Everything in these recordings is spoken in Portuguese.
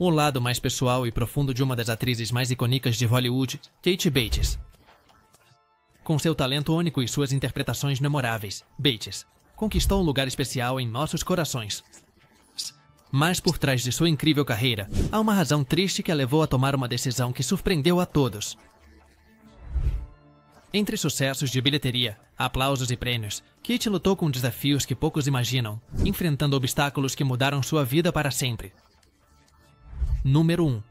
O lado mais pessoal e profundo de uma das atrizes mais icônicas de Hollywood, Kate Bates. Com seu talento único e suas interpretações memoráveis, Bates conquistou um lugar especial em nossos corações. Mas por trás de sua incrível carreira, há uma razão triste que a levou a tomar uma decisão que surpreendeu a todos. Entre sucessos de bilheteria, aplausos e prêmios, Kate lutou com desafios que poucos imaginam, enfrentando obstáculos que mudaram sua vida para sempre. Número 1.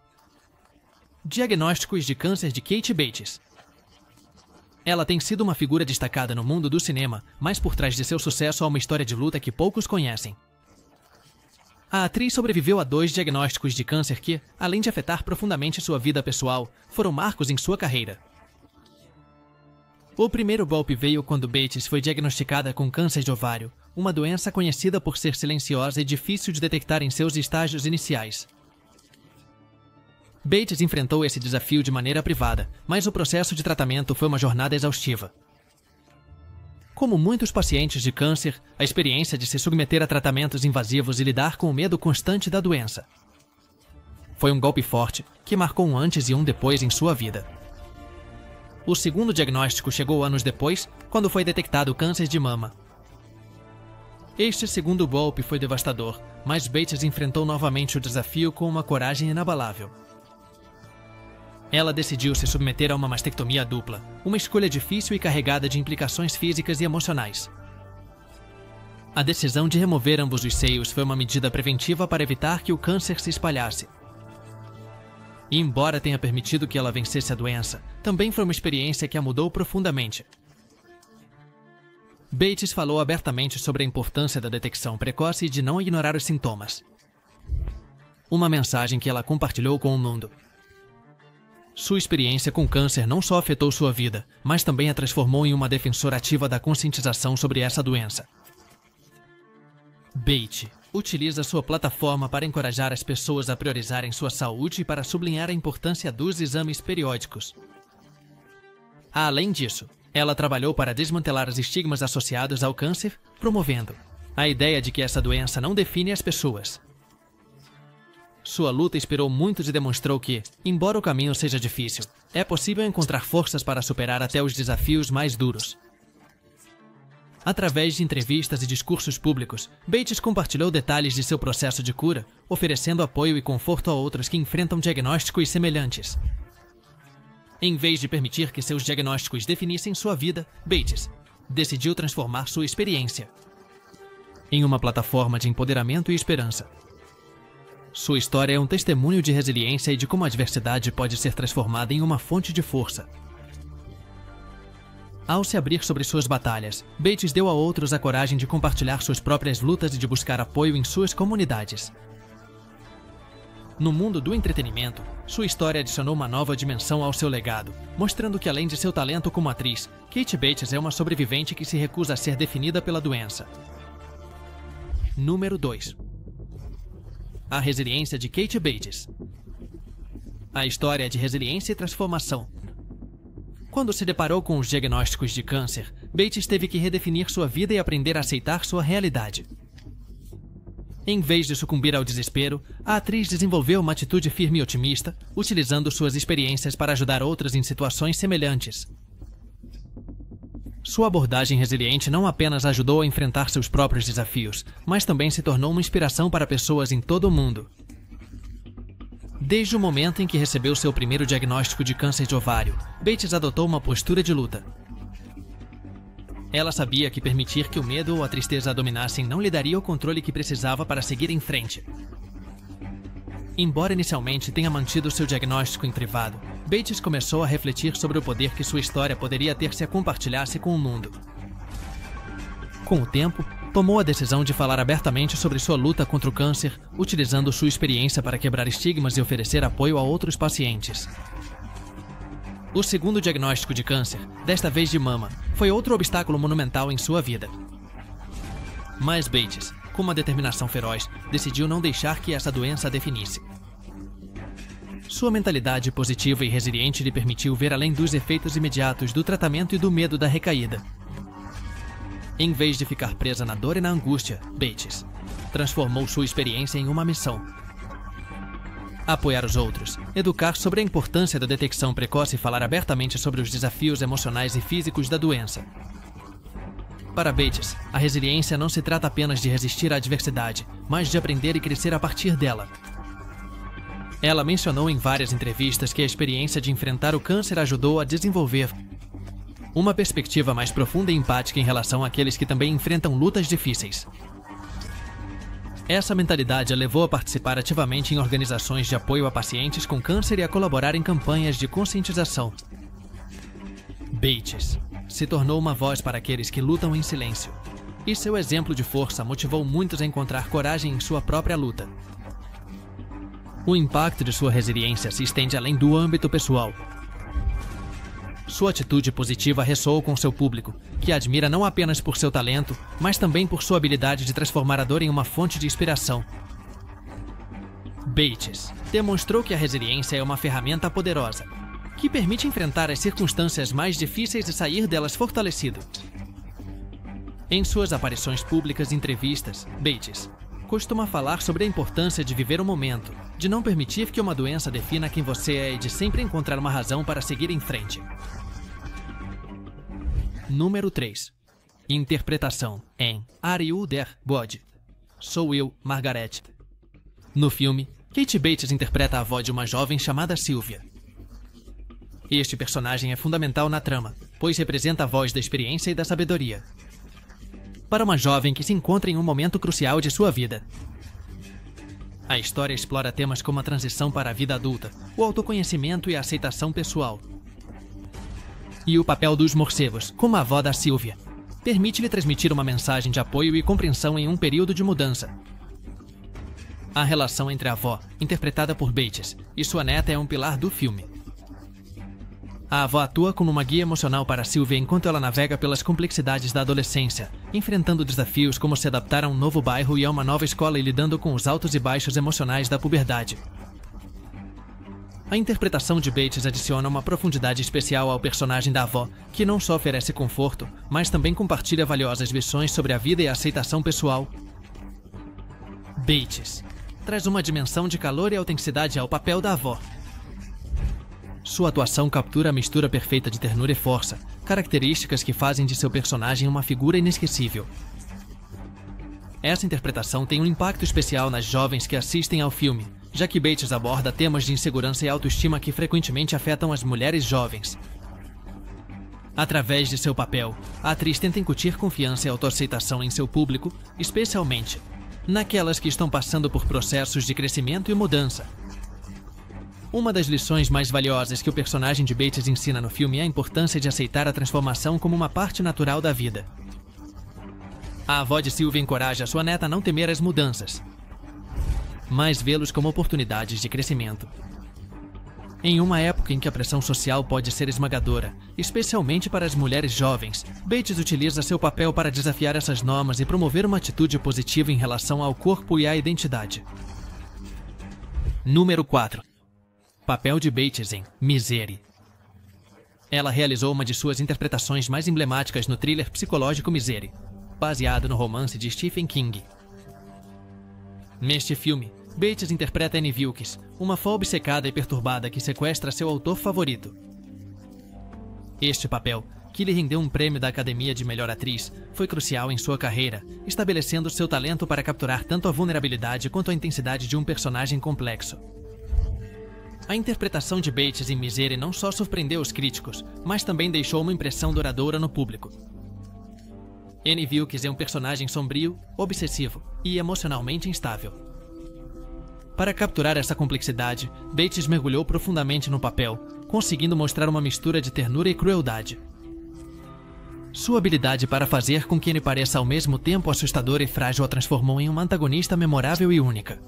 Diagnósticos de câncer de Kate Bates. Ela tem sido uma figura destacada no mundo do cinema, mas por trás de seu sucesso há uma história de luta que poucos conhecem. A atriz sobreviveu a 2 diagnósticos de câncer que, além de afetar profundamente sua vida pessoal, foram marcos em sua carreira. O primeiro golpe veio quando Bates foi diagnosticada com câncer de ovário, uma doença conhecida por ser silenciosa e difícil de detectar em seus estágios iniciais. Bates enfrentou esse desafio de maneira privada, mas o processo de tratamento foi uma jornada exaustiva. Como muitos pacientes de câncer, a experiência de se submeter a tratamentos invasivos e lidar com o medo constante da doença foi um golpe forte que marcou um antes e um depois em sua vida. O segundo diagnóstico chegou anos depois, quando foi detectado câncer de mama. Este segundo golpe foi devastador, mas Bates enfrentou novamente o desafio com uma coragem inabalável. Ela decidiu se submeter a uma mastectomia dupla, uma escolha difícil e carregada de implicações físicas e emocionais. A decisão de remover ambos os seios foi uma medida preventiva para evitar que o câncer se espalhasse. E embora tenha permitido que ela vencesse a doença, também foi uma experiência que a mudou profundamente. Bates falou abertamente sobre a importância da detecção precoce e de não ignorar os sintomas. Uma mensagem que ela compartilhou com o mundo. Sua experiência com câncer não só afetou sua vida, mas também a transformou em uma defensora ativa da conscientização sobre essa doença. Bates utiliza sua plataforma para encorajar as pessoas a priorizarem sua saúde e para sublinhar a importância dos exames periódicos. Além disso, ela trabalhou para desmantelar os estigmas associados ao câncer, promovendo a ideia de que essa doença não define as pessoas. Sua luta inspirou muitos e demonstrou que, embora o caminho seja difícil, é possível encontrar forças para superar até os desafios mais duros. Através de entrevistas e discursos públicos, Bates compartilhou detalhes de seu processo de cura, oferecendo apoio e conforto a outros que enfrentam diagnósticos semelhantes. Em vez de permitir que seus diagnósticos definissem sua vida, Bates decidiu transformar sua experiência em uma plataforma de empoderamento e esperança. Sua história é um testemunho de resiliência e de como a adversidade pode ser transformada em uma fonte de força. Ao se abrir sobre suas batalhas, Bates deu a outros a coragem de compartilhar suas próprias lutas e de buscar apoio em suas comunidades. No mundo do entretenimento, sua história adicionou uma nova dimensão ao seu legado, mostrando que além de seu talento como atriz, Kate Bates é uma sobrevivente que se recusa a ser definida pela doença. Número 2. A resiliência de Kate Bates. A história de resiliência e transformação. Quando se deparou com os diagnósticos de câncer, Bates teve que redefinir sua vida e aprender a aceitar sua realidade. Em vez de sucumbir ao desespero, a atriz desenvolveu uma atitude firme e otimista, utilizando suas experiências para ajudar outros em situações semelhantes. Sua abordagem resiliente não apenas ajudou a enfrentar seus próprios desafios, mas também se tornou uma inspiração para pessoas em todo o mundo. Desde o momento em que recebeu seu primeiro diagnóstico de câncer de ovário, Bates adotou uma postura de luta. Ela sabia que permitir que o medo ou a tristeza a dominassem não lhe daria o controle que precisava para seguir em frente. Embora inicialmente tenha mantido seu diagnóstico em privado, Bates começou a refletir sobre o poder que sua história poderia ter se a compartilhasse com o mundo. Com o tempo, tomou a decisão de falar abertamente sobre sua luta contra o câncer, utilizando sua experiência para quebrar estigmas e oferecer apoio a outros pacientes. O segundo diagnóstico de câncer, desta vez de mama, foi outro obstáculo monumental em sua vida. Mas Bates, com uma determinação feroz, decidiu não deixar que essa doença a definisse. Sua mentalidade positiva e resiliente lhe permitiu ver além dos efeitos imediatos do tratamento e do medo da recaída. Em vez de ficar presa na dor e na angústia, Bates transformou sua experiência em uma missão. Apoiar os outros, educar sobre a importância da detecção precoce e falar abertamente sobre os desafios emocionais e físicos da doença. Para Bates, a resiliência não se trata apenas de resistir à adversidade, mas de aprender e crescer a partir dela. Ela mencionou em várias entrevistas que a experiência de enfrentar o câncer ajudou a desenvolver uma perspectiva mais profunda e empática em relação àqueles que também enfrentam lutas difíceis. Essa mentalidade a levou a participar ativamente em organizações de apoio a pacientes com câncer e a colaborar em campanhas de conscientização. Bates se tornou uma voz para aqueles que lutam em silêncio, e seu exemplo de força motivou muitos a encontrar coragem em sua própria luta. O impacto de sua resiliência se estende além do âmbito pessoal. Sua atitude positiva ressoou com seu público, que a admira não apenas por seu talento, mas também por sua habilidade de transformar a dor em uma fonte de inspiração. Bates demonstrou que a resiliência é uma ferramenta poderosa, que permite enfrentar as circunstâncias mais difíceis e sair delas fortalecido. Em suas aparições públicas e entrevistas, Bates costuma falar sobre a importância de viver o momento, de não permitir que uma doença defina quem você é e de sempre encontrar uma razão para seguir em frente. Número 3. Interpretação em Are You There, God? Sou eu, Margaret. No filme, Kate Bates interpreta a avó de uma jovem chamada Sylvia. Este personagem é fundamental na trama, pois representa a voz da experiência e da sabedoria para uma jovem que se encontra em um momento crucial de sua vida. A história explora temas como a transição para a vida adulta, o autoconhecimento e a aceitação pessoal. E o papel dos morcegos, como a avó da Sylvia, permite-lhe transmitir uma mensagem de apoio e compreensão em um período de mudança. A relação entre a avó, interpretada por Bates, e sua neta é um pilar do filme. A avó atua como uma guia emocional para Sylvia enquanto ela navega pelas complexidades da adolescência, enfrentando desafios como se adaptar a um novo bairro e a uma nova escola e lidando com os altos e baixos emocionais da puberdade. A interpretação de Bates adiciona uma profundidade especial ao personagem da avó, que não só oferece conforto, mas também compartilha valiosas lições sobre a vida e a aceitação pessoal. Bates traz uma dimensão de calor e autenticidade ao papel da avó. Sua atuação captura a mistura perfeita de ternura e força, características que fazem de seu personagem uma figura inesquecível. Essa interpretação tem um impacto especial nas jovens que assistem ao filme, já que Bates aborda temas de insegurança e autoestima que frequentemente afetam as mulheres jovens. Através de seu papel, a atriz tenta incutir confiança e autoaceitação em seu público, especialmente naquelas que estão passando por processos de crescimento e mudança. Uma das lições mais valiosas que o personagem de Bates ensina no filme é a importância de aceitar a transformação como uma parte natural da vida. A avó de Sylvia encoraja sua neta a não temer as mudanças, mas vê-los como oportunidades de crescimento. Em uma época em que a pressão social pode ser esmagadora, especialmente para as mulheres jovens, Bates utiliza seu papel para desafiar essas normas e promover uma atitude positiva em relação ao corpo e à identidade. Número 4. Papel de Bates em Misery. Ela realizou uma de suas interpretações mais emblemáticas no thriller psicológico Misery, baseado no romance de Stephen King. Neste filme, Bates interpreta Annie Wilkes, uma fã obcecada e perturbada que sequestra seu autor favorito. Este papel, que lhe rendeu um prêmio da Academia de Melhor Atriz, foi crucial em sua carreira, estabelecendo seu talento para capturar tanto a vulnerabilidade quanto a intensidade de um personagem complexo. A interpretação de Bates em Misery não só surpreendeu os críticos, mas também deixou uma impressão duradoura no público. Annie Wilkes é um personagem sombrio, obsessivo e emocionalmente instável. Para capturar essa complexidade, Bates mergulhou profundamente no papel, conseguindo mostrar uma mistura de ternura e crueldade. Sua habilidade para fazer com que ele pareça ao mesmo tempo assustador e frágil a transformou em uma antagonista memorável e única.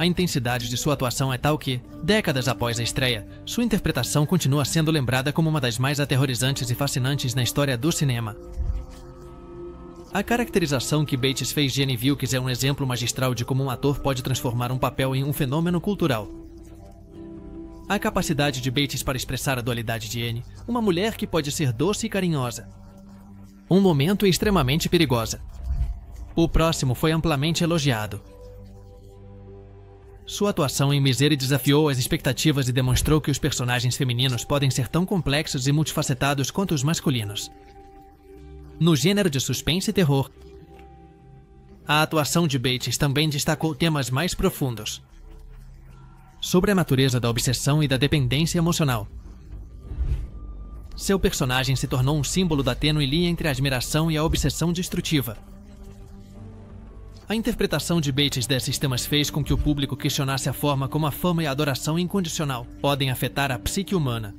A intensidade de sua atuação é tal que, décadas após a estreia, sua interpretação continua sendo lembrada como uma das mais aterrorizantes e fascinantes na história do cinema. A caracterização que Bates fez de Annie Wilkes é um exemplo magistral de como um ator pode transformar um papel em um fenômeno cultural. A capacidade de Bates para expressar a dualidade de Annie, uma mulher que pode ser doce e carinhosa, um momento extremamente perigosa. O próximo foi amplamente elogiado. Sua atuação em Misery desafiou as expectativas e demonstrou que os personagens femininos podem ser tão complexos e multifacetados quanto os masculinos. No gênero de suspense e terror, a atuação de Bates também destacou temas mais profundos sobre a natureza da obsessão e da dependência emocional. Seu personagem se tornou um símbolo da tênue linha entre a admiração e a obsessão destrutiva. A interpretação de Bates desses temas fez com que o público questionasse a forma como a fama e a adoração incondicional podem afetar a psique humana.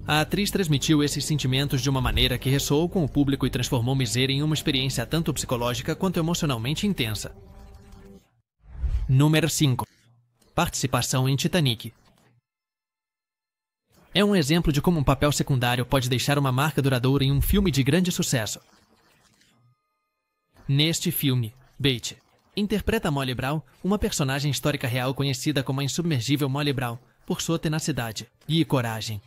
A atriz transmitiu esses sentimentos de uma maneira que ressoou com o público e transformou Misery em uma experiência tanto psicológica quanto emocionalmente intensa. Número 5. Participação em Titanic. É um exemplo de como um papel secundário pode deixar uma marca duradoura em um filme de grande sucesso. Neste filme, Bates interpreta Molly Brown, uma personagem histórica real conhecida como a insubmergível Molly Brown, por sua tenacidade e coragem.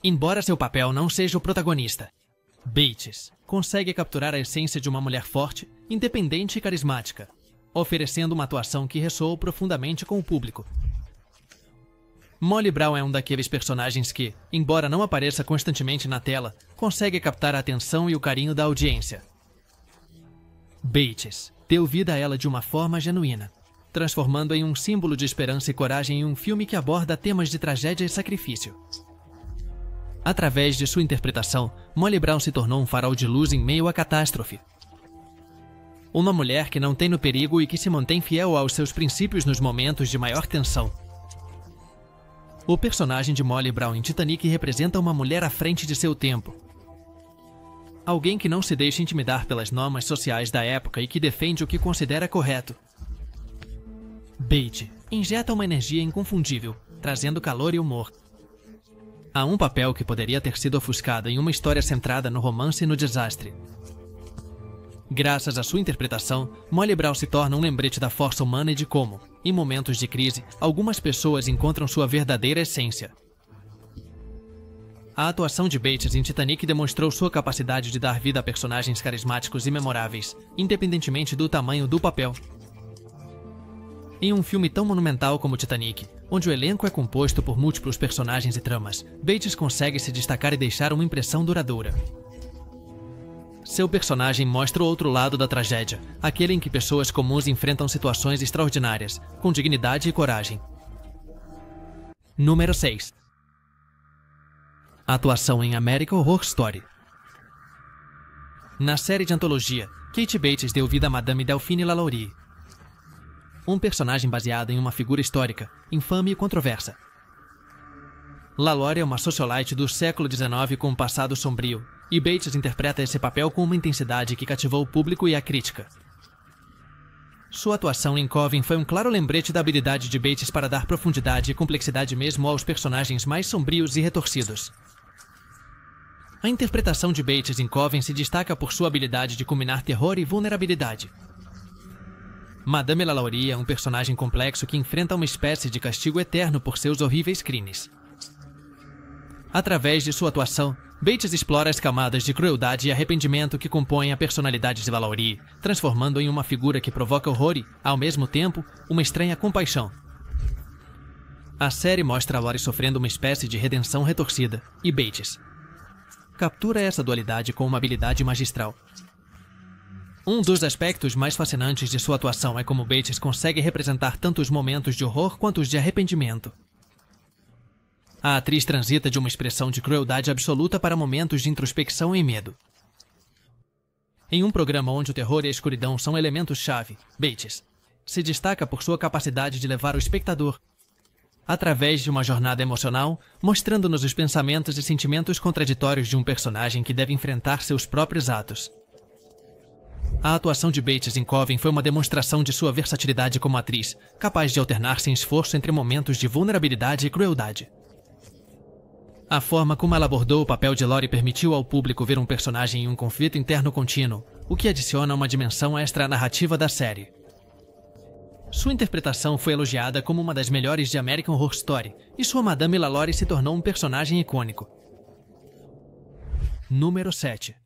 Embora seu papel não seja o protagonista, Bates consegue capturar a essência de uma mulher forte, independente e carismática, oferecendo uma atuação que ressoou profundamente com o público. Molly Brown é um daqueles personagens que, embora não apareça constantemente na tela, consegue captar a atenção e o carinho da audiência. Bates deu vida a ela de uma forma genuína, transformando-a em um símbolo de esperança e coragem em um filme que aborda temas de tragédia e sacrifício. Através de sua interpretação, Molly Brown se tornou um farol de luz em meio à catástrofe. Uma mulher que não tem no perigo e que se mantém fiel aos seus princípios nos momentos de maior tensão. O personagem de Molly Brown em Titanic representa uma mulher à frente de seu tempo. Alguém que não se deixa intimidar pelas normas sociais da época e que defende o que considera correto. Bates injeta uma energia inconfundível, trazendo calor e humor. Há um papel que poderia ter sido ofuscado em uma história centrada no romance e no desastre. Graças à sua interpretação, Molly Brown se torna um lembrete da força humana e de como, em momentos de crise, algumas pessoas encontram sua verdadeira essência. A atuação de Bates em Titanic demonstrou sua capacidade de dar vida a personagens carismáticos e memoráveis, independentemente do tamanho do papel. Em um filme tão monumental como Titanic, onde o elenco é composto por múltiplos personagens e tramas, Bates consegue se destacar e deixar uma impressão duradoura. Seu personagem mostra o outro lado da tragédia, aquele em que pessoas comuns enfrentam situações extraordinárias, com dignidade e coragem. Número 6. Atuação em American Horror Story. Na série de antologia, Kate Bates deu vida a Madame Delphine LaLaurie, um personagem baseado em uma figura histórica, infame e controversa. LaLaurie é uma socialite do século XIX com um passado sombrio, e Bates interpreta esse papel com uma intensidade que cativou o público e a crítica. Sua atuação em Coven foi um claro lembrete da habilidade de Bates para dar profundidade e complexidade mesmo aos personagens mais sombrios e retorcidos. A interpretação de Bates em Coven se destaca por sua habilidade de combinar terror e vulnerabilidade. Madame LaLaurie é um personagem complexo que enfrenta uma espécie de castigo eterno por seus horríveis crimes. Através de sua atuação, Bates explora as camadas de crueldade e arrependimento que compõem a personalidade de LaLaurie, transformando em uma figura que provoca horror e, ao mesmo tempo, uma estranha compaixão. A série mostra a Laurie sofrendo uma espécie de redenção retorcida, e Bates captura essa dualidade com uma habilidade magistral. Um dos aspectos mais fascinantes de sua atuação é como Bates consegue representar tanto os momentos de horror quanto os de arrependimento. A atriz transita de uma expressão de crueldade absoluta para momentos de introspecção e medo. Em um programa onde o terror e a escuridão são elementos-chave, Bates se destaca por sua capacidade de levar o espectador através de uma jornada emocional, mostrando-nos os pensamentos e sentimentos contraditórios de um personagem que deve enfrentar seus próprios atos. A atuação de Bates em Coven foi uma demonstração de sua versatilidade como atriz, capaz de alternar sem esforço entre momentos de vulnerabilidade e crueldade. A forma como ela abordou o papel de Laurie permitiu ao público ver um personagem em um conflito interno contínuo, o que adiciona uma dimensão extra à narrativa da série. Sua interpretação foi elogiada como uma das melhores de American Horror Story, e sua Madame LaLaurie se tornou um personagem icônico. Número 7.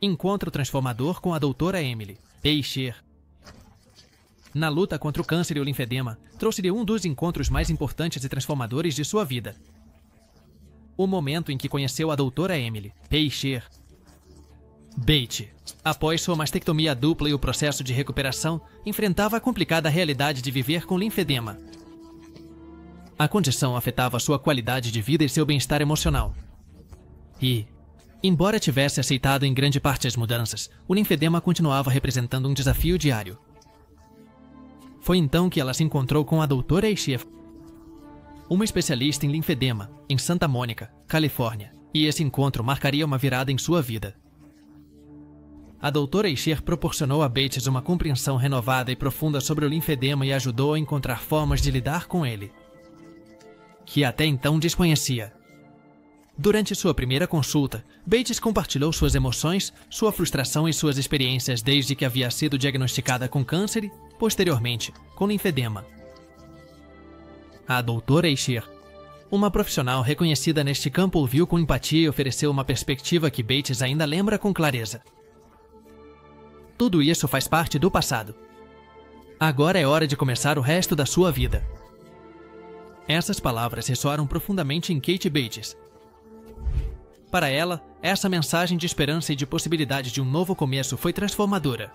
Encontro transformador com a Doutora Emily, Peixer. na luta contra o câncer e o linfedema, trouxe-lhe um dos encontros mais importantes e transformadores de sua vida. O momento em que conheceu a doutora Emily Peicher Bates, após sua mastectomia dupla e o processo de recuperação, enfrentava a complicada realidade de viver com linfedema. A condição afetava sua qualidade de vida e seu bem-estar emocional. E, embora tivesse aceitado em grande parte as mudanças, o linfedema continuava representando um desafio diário. Foi então que ela se encontrou com a doutora Eicher, uma especialista em linfedema, em Santa Mônica, Califórnia, e esse encontro marcaria uma virada em sua vida. A doutora Eicher proporcionou a Bates uma compreensão renovada e profunda sobre o linfedema e ajudou a encontrar formas de lidar com ele, que até então desconhecia. Durante sua primeira consulta, Bates compartilhou suas emoções, sua frustração e suas experiências desde que havia sido diagnosticada com câncer e, posteriormente, com linfedema. A doutora Eicher, uma profissional reconhecida neste campo, ouviu com empatia e ofereceu uma perspectiva que Bates ainda lembra com clareza. Tudo isso faz parte do passado. Agora é hora de começar o resto da sua vida. Essas palavras ressoaram profundamente em Kate Bates. Para ela, essa mensagem de esperança e de possibilidade de um novo começo foi transformadora.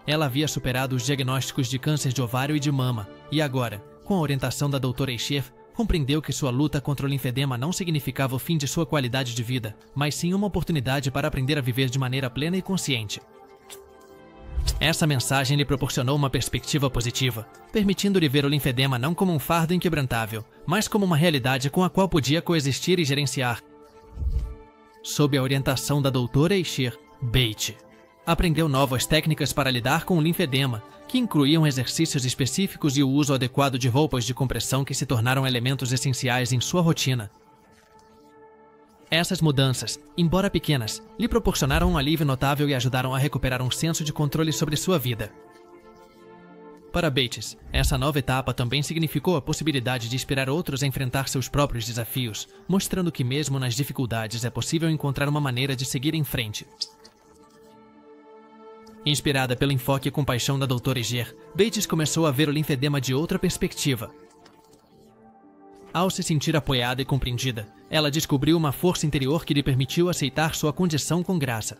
Ela havia superado os diagnósticos de câncer de ovário e de mama, e agora, com a orientação da doutora Eicher, compreendeu que sua luta contra o linfedema não significava o fim de sua qualidade de vida, mas sim uma oportunidade para aprender a viver de maneira plena e consciente. Essa mensagem lhe proporcionou uma perspectiva positiva, permitindo-lhe ver o linfedema não como um fardo inquebrantável, mas como uma realidade com a qual podia coexistir e gerenciar. Sob a orientação da doutora Eicher, Bates aprendeu novas técnicas para lidar com o linfedema, que incluíam exercícios específicos e o uso adequado de roupas de compressão que se tornaram elementos essenciais em sua rotina. Essas mudanças, embora pequenas, lhe proporcionaram um alívio notável e ajudaram a recuperar um senso de controle sobre sua vida. Para Bates, essa nova etapa também significou a possibilidade de inspirar outros a enfrentar seus próprios desafios, mostrando que mesmo nas dificuldades é possível encontrar uma maneira de seguir em frente. Inspirada pelo enfoque e compaixão da doutora Eicher, Bates começou a ver o linfedema de outra perspectiva. Ao se sentir apoiada e compreendida, ela descobriu uma força interior que lhe permitiu aceitar sua condição com graça.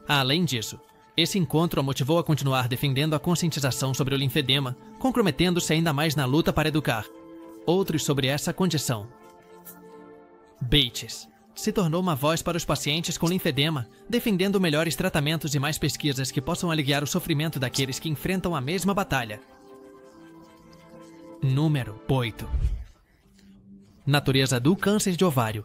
Além disso, esse encontro a motivou a continuar defendendo a conscientização sobre o linfedema, comprometendo-se ainda mais na luta para educar outros sobre essa condição. Bates se tornou uma voz para os pacientes com linfedema, defendendo melhores tratamentos e mais pesquisas que possam aliviar o sofrimento daqueles que enfrentam a mesma batalha. Número 8. Natureza do câncer de ovário.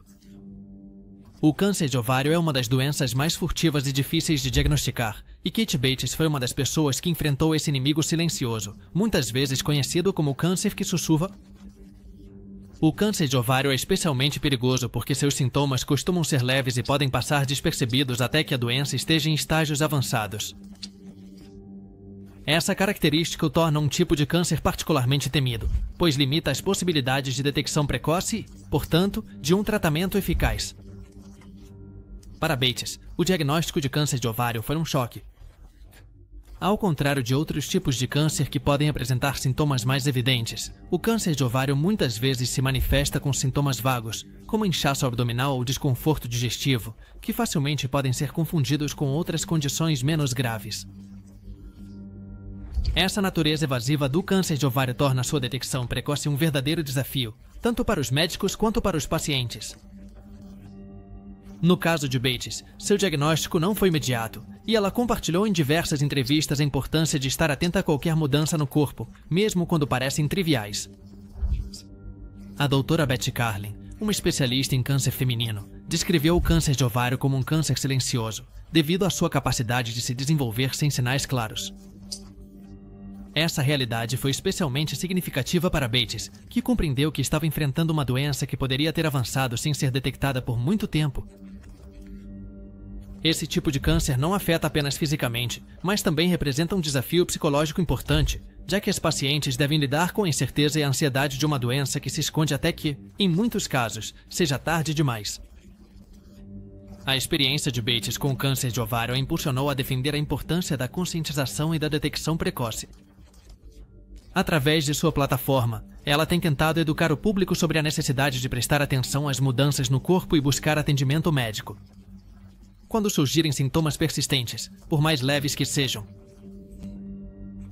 O câncer de ovário é uma das doenças mais furtivas e difíceis de diagnosticar, e Kate Bates foi uma das pessoas que enfrentou esse inimigo silencioso, muitas vezes conhecido como câncer que sussurra. O câncer de ovário é especialmente perigoso porque seus sintomas costumam ser leves e podem passar despercebidos até que a doença esteja em estágios avançados. Essa característica o torna um tipo de câncer particularmente temido, pois limita as possibilidades de detecção precoce e, portanto, de um tratamento eficaz. Para Bates, o diagnóstico de câncer de ovário foi um choque. Ao contrário de outros tipos de câncer que podem apresentar sintomas mais evidentes, o câncer de ovário muitas vezes se manifesta com sintomas vagos, como inchaço abdominal ou desconforto digestivo, que facilmente podem ser confundidos com outras condições menos graves. Essa natureza evasiva do câncer de ovário torna sua detecção precoce um verdadeiro desafio, tanto para os médicos quanto para os pacientes. No caso de Bates, seu diagnóstico não foi imediato, e ela compartilhou em diversas entrevistas a importância de estar atenta a qualquer mudança no corpo, mesmo quando parecem triviais. A doutora Betty Carlin, uma especialista em câncer feminino, descreveu o câncer de ovário como um câncer silencioso, devido à sua capacidade de se desenvolver sem sinais claros. Essa realidade foi especialmente significativa para Bates, que compreendeu que estava enfrentando uma doença que poderia ter avançado sem ser detectada por muito tempo. Esse tipo de câncer não afeta apenas fisicamente, mas também representa um desafio psicológico importante, já que as pacientes devem lidar com a incerteza e a ansiedade de uma doença que se esconde até que, em muitos casos, seja tarde demais. A experiência de Bates com o câncer de ovário a impulsionou a defender a importância da conscientização e da detecção precoce. Através de sua plataforma, ela tem tentado educar o público sobre a necessidade de prestar atenção às mudanças no corpo e buscar atendimento médico quando surgirem sintomas persistentes, por mais leves que sejam.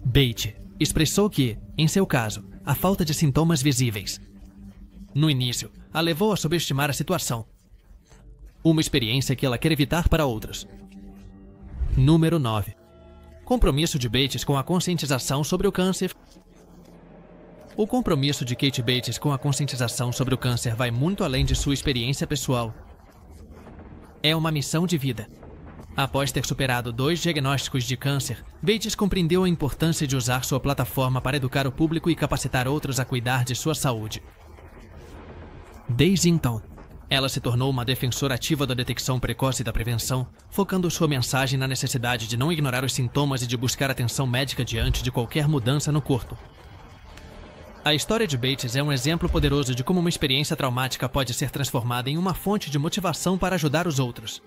Bates expressou que, em seu caso, a falta de sintomas visíveis no início a levou a subestimar a situação. Uma experiência que ela quer evitar para outros. Número 9. Compromisso de Bates com a conscientização sobre o câncer. O compromisso de Kate Bates com a conscientização sobre o câncer vai muito além de sua experiência pessoal. É uma missão de vida. Após ter superado 2 diagnósticos de câncer, Bates compreendeu a importância de usar sua plataforma para educar o público e capacitar outros a cuidar de sua saúde. Desde então, ela se tornou uma defensora ativa da detecção precoce e da prevenção, focando sua mensagem na necessidade de não ignorar os sintomas e de buscar atenção médica diante de qualquer mudança no corpo. A história de Bates é um exemplo poderoso de como uma experiência traumática pode ser transformada em uma fonte de motivação para ajudar os outros.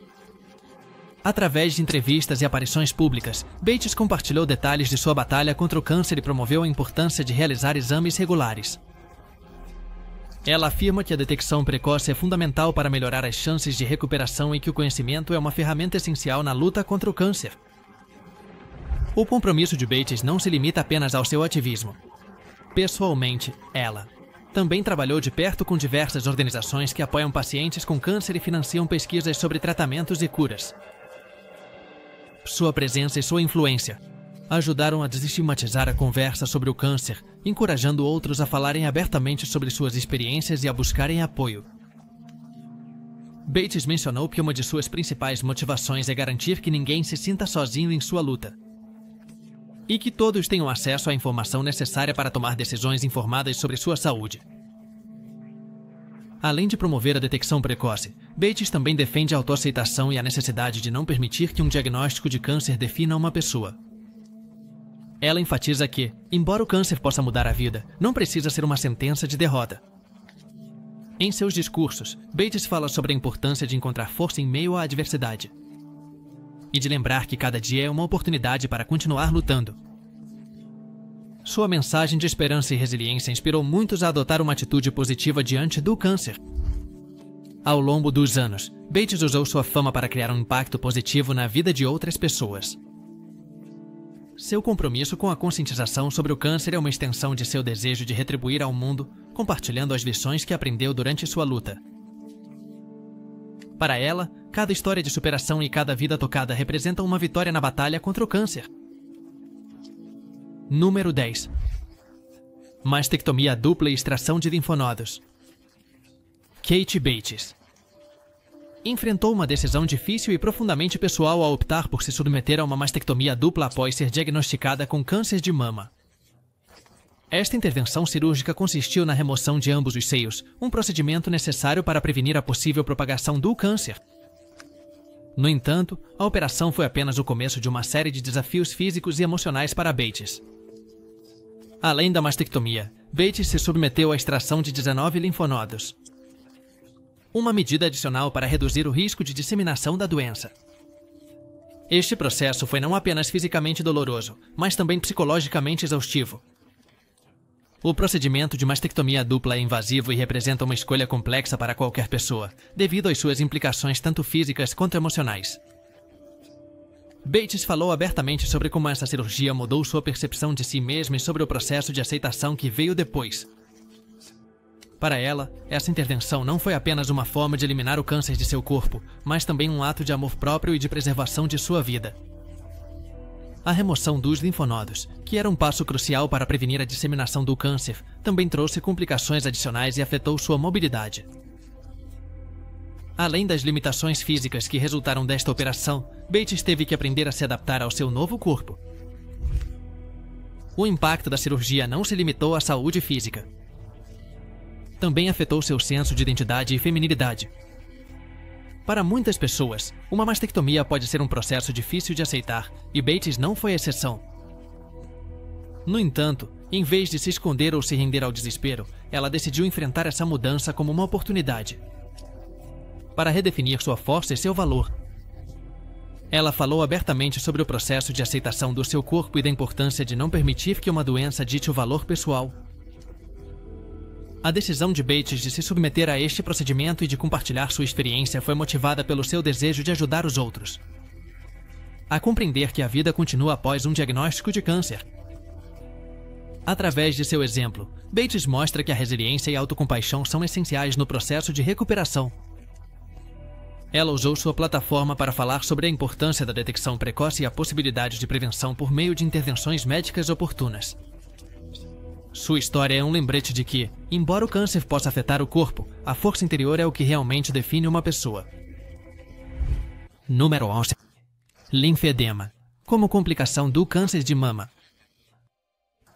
Através de entrevistas e aparições públicas, Bates compartilhou detalhes de sua batalha contra o câncer e promoveu a importância de realizar exames regulares. Ela afirma que a detecção precoce é fundamental para melhorar as chances de recuperação e que o conhecimento é uma ferramenta essencial na luta contra o câncer. O compromisso de Bates não se limita apenas ao seu ativismo. Pessoalmente, ela também trabalhou de perto com diversas organizações que apoiam pacientes com câncer e financiam pesquisas sobre tratamentos e curas. Sua presença e sua influência ajudaram a desestigmatizar a conversa sobre o câncer, encorajando outros a falarem abertamente sobre suas experiências e a buscarem apoio. Bates mencionou que uma de suas principais motivações é garantir que ninguém se sinta sozinho em sua luta e que todos tenham acesso à informação necessária para tomar decisões informadas sobre sua saúde. Além de promover a detecção precoce, Bates também defende a autoaceitação e a necessidade de não permitir que um diagnóstico de câncer defina uma pessoa. Ela enfatiza que, embora o câncer possa mudar a vida, não precisa ser uma sentença de derrota. Em seus discursos, Bates fala sobre a importância de encontrar força em meio à adversidade e de lembrar que cada dia é uma oportunidade para continuar lutando. Sua mensagem de esperança e resiliência inspirou muitos a adotar uma atitude positiva diante do câncer. Ao longo dos anos, Bates usou sua fama para criar um impacto positivo na vida de outras pessoas. Seu compromisso com a conscientização sobre o câncer é uma extensão de seu desejo de retribuir ao mundo, compartilhando as lições que aprendeu durante sua luta. Para ela, cada história de superação e cada vida tocada representam uma vitória na batalha contra o câncer. Número 10. Mastectomia dupla e extração de linfonodos. Kate Bates enfrentou uma decisão difícil e profundamente pessoal ao optar por se submeter a uma mastectomia dupla após ser diagnosticada com câncer de mama. Esta intervenção cirúrgica consistiu na remoção de ambos os seios, um procedimento necessário para prevenir a possível propagação do câncer. No entanto, a operação foi apenas o começo de uma série de desafios físicos e emocionais para Bates. Além da mastectomia, Bates se submeteu à extração de 19 linfonodos, uma medida adicional para reduzir o risco de disseminação da doença. Este processo foi não apenas fisicamente doloroso, mas também psicologicamente exaustivo. O procedimento de mastectomia dupla é invasivo e representa uma escolha complexa para qualquer pessoa, devido às suas implicações tanto físicas quanto emocionais. Bates falou abertamente sobre como essa cirurgia mudou sua percepção de si mesma e sobre o processo de aceitação que veio depois. Para ela, essa intervenção não foi apenas uma forma de eliminar o câncer de seu corpo, mas também um ato de amor próprio e de preservação de sua vida. A remoção dos linfonodos, que era um passo crucial para prevenir a disseminação do câncer, também trouxe complicações adicionais e afetou sua mobilidade. Além das limitações físicas que resultaram desta operação, Bates teve que aprender a se adaptar ao seu novo corpo. O impacto da cirurgia não se limitou à saúde física. Também afetou seu senso de identidade e feminilidade. Para muitas pessoas, uma mastectomia pode ser um processo difícil de aceitar, e Bates não foi exceção. No entanto, em vez de se esconder ou se render ao desespero, ela decidiu enfrentar essa mudança como uma oportunidade. para redefinir sua força e seu valor. Ela falou abertamente sobre o processo de aceitação do seu corpo e da importância de não permitir que uma doença dite o valor pessoal. A decisão de Bates de se submeter a este procedimento e de compartilhar sua experiência foi motivada pelo seu desejo de ajudar os outros a compreender que a vida continua após um diagnóstico de câncer. Através de seu exemplo, Bates mostra que a resiliência e a autocompaixão são essenciais no processo de recuperação. Ela usou sua plataforma para falar sobre a importância da detecção precoce e a possibilidade de prevenção por meio de intervenções médicas oportunas. Sua história é um lembrete de que, embora o câncer possa afetar o corpo, a força interior é o que realmente define uma pessoa. Número 11. Linfedema, como complicação do câncer de mama.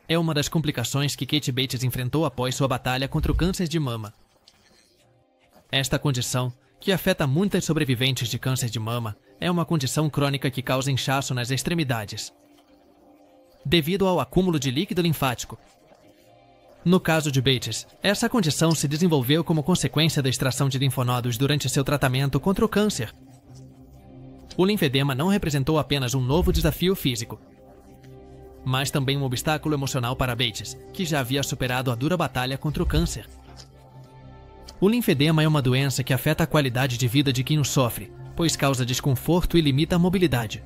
É uma das complicações que Kate Bates enfrentou após sua batalha contra o câncer de mama. Esta condição, que afeta muitas sobreviventes de câncer de mama, é uma condição crônica que causa inchaço nas extremidades, devido ao acúmulo de líquido linfático. No caso de Bates, essa condição se desenvolveu como consequência da extração de linfonodos durante seu tratamento contra o câncer. O linfedema não representou apenas um novo desafio físico, mas também um obstáculo emocional para Bates, que já havia superado a dura batalha contra o câncer. O linfedema é uma doença que afeta a qualidade de vida de quem o sofre, pois causa desconforto e limita a mobilidade.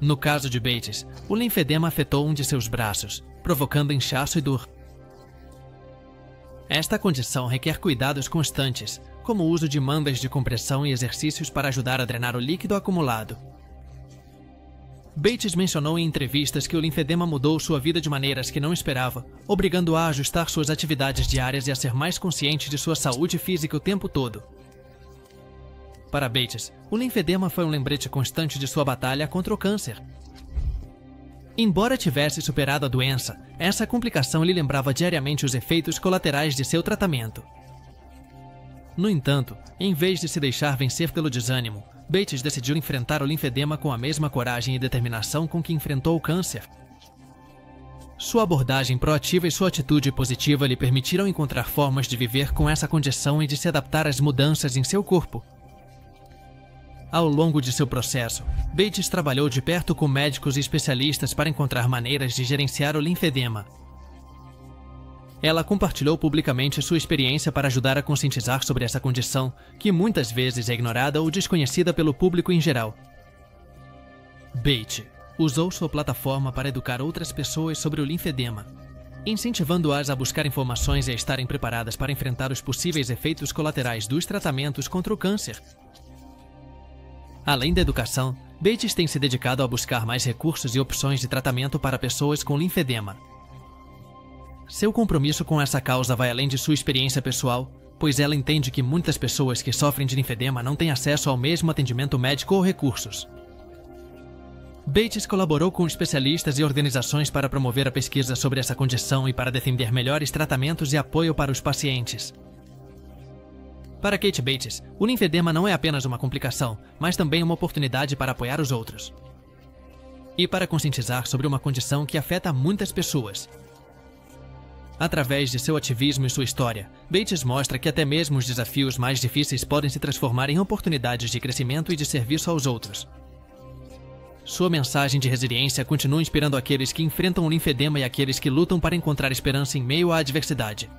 No caso de Bates, o linfedema afetou um de seus braços, provocando inchaço e dor. Esta condição requer cuidados constantes, como o uso de mandas de compressão e exercícios para ajudar a drenar o líquido acumulado. Bates mencionou em entrevistas que o linfedema mudou sua vida de maneiras que não esperava, obrigando-a a ajustar suas atividades diárias e a ser mais consciente de sua saúde física o tempo todo. Para Bates, o linfedema foi um lembrete constante de sua batalha contra o câncer. Embora tivesse superado a doença, essa complicação lhe lembrava diariamente os efeitos colaterais de seu tratamento. No entanto, em vez de se deixar vencer pelo desânimo, Bates decidiu enfrentar o linfedema com a mesma coragem e determinação com que enfrentou o câncer. Sua abordagem proativa e sua atitude positiva lhe permitiram encontrar formas de viver com essa condição e de se adaptar às mudanças em seu corpo. Ao longo de seu processo, Bates trabalhou de perto com médicos e especialistas para encontrar maneiras de gerenciar o linfedema. Ela compartilhou publicamente sua experiência para ajudar a conscientizar sobre essa condição, que muitas vezes é ignorada ou desconhecida pelo público em geral. Bates usou sua plataforma para educar outras pessoas sobre o linfedema, incentivando-as a buscar informações e a estarem preparadas para enfrentar os possíveis efeitos colaterais dos tratamentos contra o câncer. Além da educação, Bates tem se dedicado a buscar mais recursos e opções de tratamento para pessoas com linfedema. Seu compromisso com essa causa vai além de sua experiência pessoal, pois ela entende que muitas pessoas que sofrem de linfedema não têm acesso ao mesmo atendimento médico ou recursos. Bates colaborou com especialistas e organizações para promover a pesquisa sobre essa condição e para defender melhores tratamentos e apoio para os pacientes. Para Kate Bates, o linfedema não é apenas uma complicação, mas também uma oportunidade para apoiar os outros. E para conscientizar sobre uma condição que afeta muitas pessoas. Através de seu ativismo e sua história, Bates mostra que até mesmo os desafios mais difíceis podem se transformar em oportunidades de crescimento e de serviço aos outros. Sua mensagem de resiliência continua inspirando aqueles que enfrentam o linfedema e aqueles que lutam para encontrar esperança em meio à adversidade.